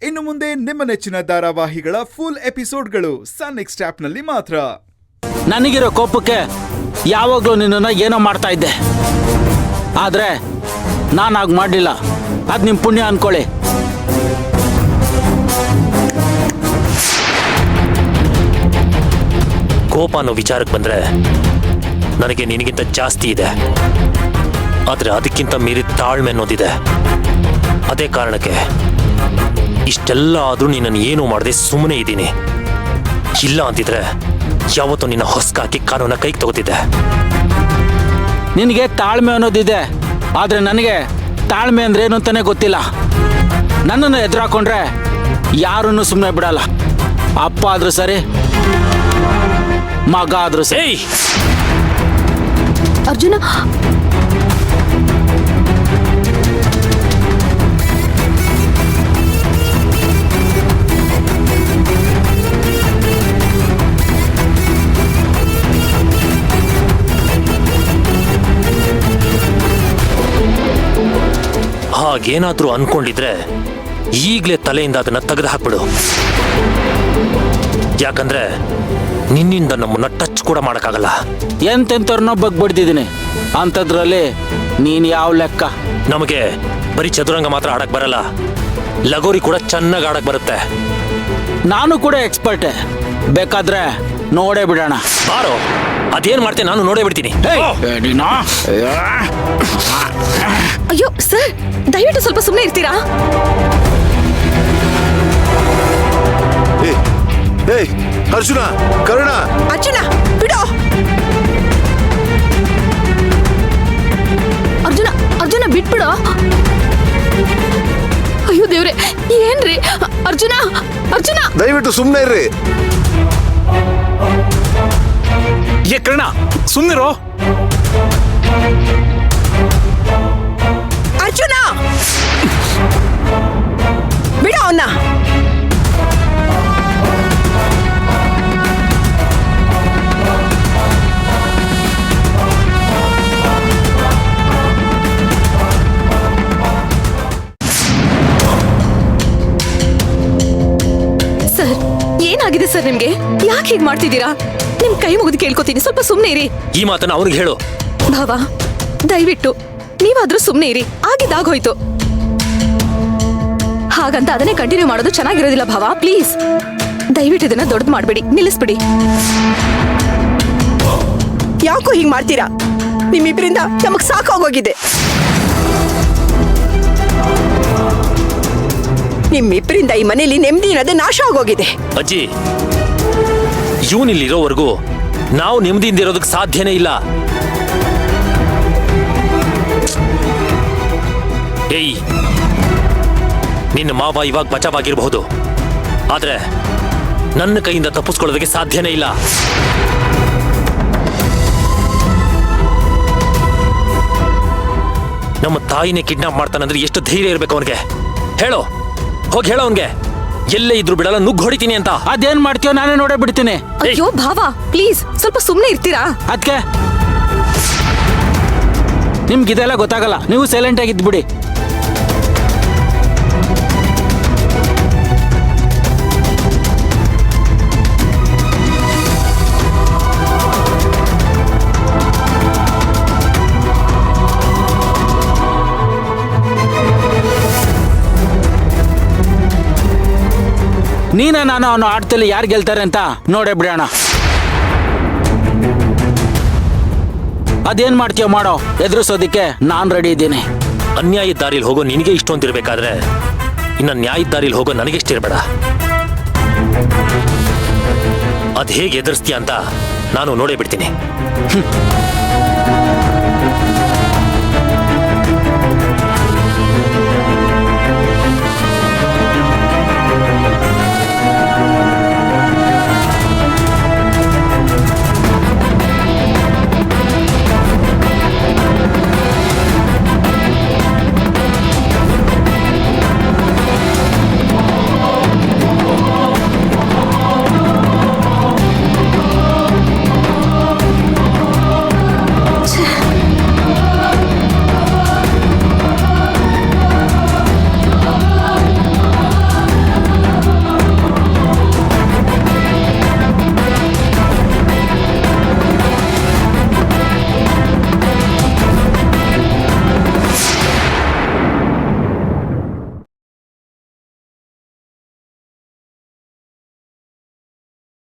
ಇನ್ನು ಮುಂದೆ ನಿಮ್ಮ ನೆಚ್ಚಿನ ಧಾರಾವಾಹಿಗಳ ಫುಲ್ ಎಪಿಸೋಡ್ಗಳು ಸನ್ ನೆಕ್ಸ್ಟ್ ಆಪ್ನಲ್ಲಿ ಮಾತ್ರ. ನನಗಿರೋ ಕೋಪಕ್ಕೆ ಯಾವಾಗಲೂ ನಿನ್ನನ್ನು ಏನೋ ಮಾಡ್ತಾ ಇದ್ದೆ, ಆದರೆ ನಾನು ಹಾಗೆ ಮಾಡಲಿಲ್ಲ. ಅದು ನಿಮ್ಮ ಪುಣ್ಯ ಅನ್ಕೊಳ್ಳಿ. ಕೋಪ ಅನ್ನೋ ವಿಚಾರಕ್ಕೆ ಬಂದರೆ ನನಗೆ ನಿನಗಿಂತ ಜಾಸ್ತಿ ಇದೆ, ಆದರೆ ಅದಕ್ಕಿಂತ ಮೀರಿ ತಾಳ್ಮೆ ಅನ್ನೋದಿದೆ. ಅದೇ ಕಾರಣಕ್ಕೆ ಇಷ್ಟೆಲ್ಲ ಆದರೂ ನಿನ್ನನ್ನು ಏನೂ ಮಾಡದೆ ಸುಮ್ಮನೆ ಇದ್ದೀನಿ. ಇಲ್ಲ ಅಂತಿದ್ರೆ ಯಾವತ್ತೂ ನಿನ್ನ ಹೊಸ್ಕಾಕಿ ಕಾನೂನ ಕೈಗೆ ತಗೋತಿದ್ದೆ. ನಿನಗೆ ತಾಳ್ಮೆ ಅನ್ನೋದಿದೆ, ಆದರೆ ನನಗೆ ತಾಳ್ಮೆ ಅಂದ್ರೆ ಏನು ಅಂತಾನೆ ಗೊತ್ತಿಲ್ಲ. ನನ್ನನ್ನು ಎದುರಾಕೊಂಡ್ರೆ ಯಾರನ್ನು ಸುಮ್ಮನೆ ಬಿಡಲ್ಲ. ಅಪ್ಪ ಆದ್ರೂ ಸರಿ, ಮಗ ಆದ್ರೂ ಸರಿ. ಅರ್ಜುನ, ಹಾಗೇನಾದ್ರೂ ಅನ್ಕೊಂಡಿದ್ರೆ ಈಗಲೇ ತಲೆಯಿಂದ ಅದನ್ನ ತೆಗೆದು ಹಾಕ್ಬಿಡು. ಯಾಕಂದ್ರೆ ನಿನ್ನಿಂದ ನಮ್ಮನ್ನ ಟಚ್ ಕೂಡ ಮಾಡಕ್ಕಾಗಲ್ಲ. ಎಂತೆಂಥವ್ರನ್ನೋ ಬಗ್ಬಡ್ದಿದ್ದೀನಿ, ಅಂಥದ್ರಲ್ಲಿ ನೀನು ಯಾವ ಲೆಕ್ಕ? ನಮಗೆ ಬರೀ ಚದುರಂಗ ಮಾತ್ರ ಆಡಕ್ ಬರಲ್ಲ, ಲಗೋರಿ ಕೂಡ ಚೆನ್ನಾಗಿ ಆಡಕ್ ಬರುತ್ತೆ. ನಾನು ಕೂಡ ಎಕ್ಸ್ಪರ್ಟೇ, ಬೇಕಾದ್ರೆ ನೋಡೇ ಬಿಡೋಣ. ಬಾರೋ, ಅದೇನ್ ಮಾಡ್ತೇನೆ ನಾನು ನೋಡೇ ಬಿಡ್ತೀನಿ. ಅಯ್ಯೋ ಸರ್, ದಯವಿಟ್ಟು ಸ್ವಲ್ಪ ಸುಮ್ಮನೆ ಇರ್ತೀರಾ? ಅರ್ಜುನ, ಕರುಣ, ಅರ್ಜುನ ಬಿಡೋ. ಅರ್ಜುನ, ಅರ್ಜುನ ಬಿಟ್ಬಿಡೋ. ಅಯ್ಯೋ ದೇವ್ರೆ, ಏನ್ರಿ? ಅರ್ಜುನ, ಅರ್ಜುನ ದಯವಿಟ್ಟು ಸುಮ್ಮನೆ ಇರ್ರಿ. ಏ ಕರ್ಣ, ಸುಮ್ಮನಿರೋ. ಅರ್ಜುನ ಬಿಡೋ ಅವನ್ನ. ಸರ್, ಏನಾಗಿದೆ ಸರ್ ನಿಮ್ಗೆ? ಯಾಕೆ ಹೀಗೆ ಮಾಡ್ತಿದ್ದೀರಾ? ನಿಮ್ ಕೈ ಮುಗಿದು ಕೇಳ್ಕೊತೀನಿ, ಸ್ವಲ್ಪ ಸುಮ್ಮನೆ ಇರಿ. ಈ ಮಾತನ್ನ ಅವ್ರಿಗೆ ಹೇಳು. ಭಾವ, ದಯವಿಟ್ಟು ನೀವಾದ್ರೂ ಸುಮ್ಮನೆ ಇರಿ. ಆಗಿದ್ದಾಗೋಯ್ತು. ಹಾಗಂತ ಅದನ್ನೇ ಕಂಟಿನ್ಯೂ ಮಾಡೋದು ಚೆನ್ನಾಗಿರೋದಿಲ್ಲ ಭಾವ. ಪ್ಲೀಸ್ ದಯವಿಟ್ಟು ಇದನ್ನ ದೊಡ್ಡದು ಮಾಡ್ಬೇಡಿ, ನಿಲ್ಲಿಸ್ಬಿಡಿ. ಯಾಕೋ ಹೀಗೆ ಮಾಡ್ತೀರಾ? ನಿಮ್ಮಿಬ್ಬರಿಂದ ನಮಗ್ ಸಾಕಾಗೋಗಿದೆ. ನಿಮ್ಮಿಬ್ಬರಿಂದ ಈ ಮನೇಲಿ ನೆಮ್ಮದಿ ಇರೋದೇ ನಾಶ ಆಗೋಗಿದೆ. ಅಜ್ಜಿ, ಇವನಿಲ್ಲಿರೋವರೆಗೂ ನಾವು ನೆಮ್ಮದಿಯಿಂದ ಇರೋದಕ್ಕೆ ಸಾಧ್ಯನೇ ಇಲ್ಲ. ಏಯ್, ನಿನ್ನ ಮಾವ ಇವಾಗ ಬಚಾವಾಗಿರಬಹುದು, ಆದ್ರೆ ನನ್ನ ಕೈಯಿಂದ ತಪ್ಪಿಸ್ಕೊಳ್ಳೋದಕ್ಕೆ ಸಾಧ್ಯನೇ ಇಲ್ಲ. ನಮ್ಮ ತಾಯಿನೇ ಕಿಡ್ನಾಪ್ ಮಾಡ್ತಾನಂದ್ರೆ ಎಷ್ಟು ಧೈರ್ಯ ಇರಬೇಕು ಅವನಿಗೆ? ಹೇಳೋ, ಹೋಗಿ ಹೇಳೋ ಅವನ್ಗೆ, ಎಲ್ಲೇ ಇದ್ರು ಬಿಡಲ್ಲ, ನುಗ್ಗ್ ಹೊಡಿತೀನಿ ಅಂತ. ಅದೇನ್ ಮಾಡ್ತೀಯೋ ನಾನೇ ನೋಡೇ ಬಿಡ್ತೀನಿ. ಅಯ್ಯೋ ಭಾವ, ಪ್ಲೀಸ್ ಸ್ವಲ್ಪ ಸುಮ್ಮನೆ ಇರ್ತೀರಾ? ಅದಕ್ಕೆ ನಿಮ್ಗಿದೆಲ್ಲ ಗೊತ್ತಾಗಲ್ಲ, ನೀವು ಸೈಲೆಂಟ್ ಆಗಿದ್ಬಿಡಿ. ನೀನ ನಾನು ಅವನು ಆಟದಲ್ಲಿ ಯಾರು ಗೆಲ್ತಾರೆ ಅಂತ ನೋಡೇ ಬಿಡೋಣ. ಅದೇನ್ ಮಾಡ್ತೀಯೋ ಮಾಡೋ, ಎದುರಿಸೋದಿಕ್ಕೆ ನಾನ್ ರೆಡಿ ಇದ್ದೀನಿ. ಅನ್ಯಾಯದ ದಾರಿಲಿ ಹೋಗೋ ನಿನಗೆ ಇಷ್ಟೊಂದಿರ್ಬೇಕಾದ್ರೆ ಇನ್ನು ನ್ಯಾಯದ ದಾರಿಲಿ ಹೋಗೋ ನನಗೆಷ್ಟಿರಬೇಡ. ಅದ್ ಹೇಗೆ ಎದುರಿಸ್ತೀಯ ಅಂತ ನಾನು ನೋಡೇ ಬಿಡ್ತೀನಿ.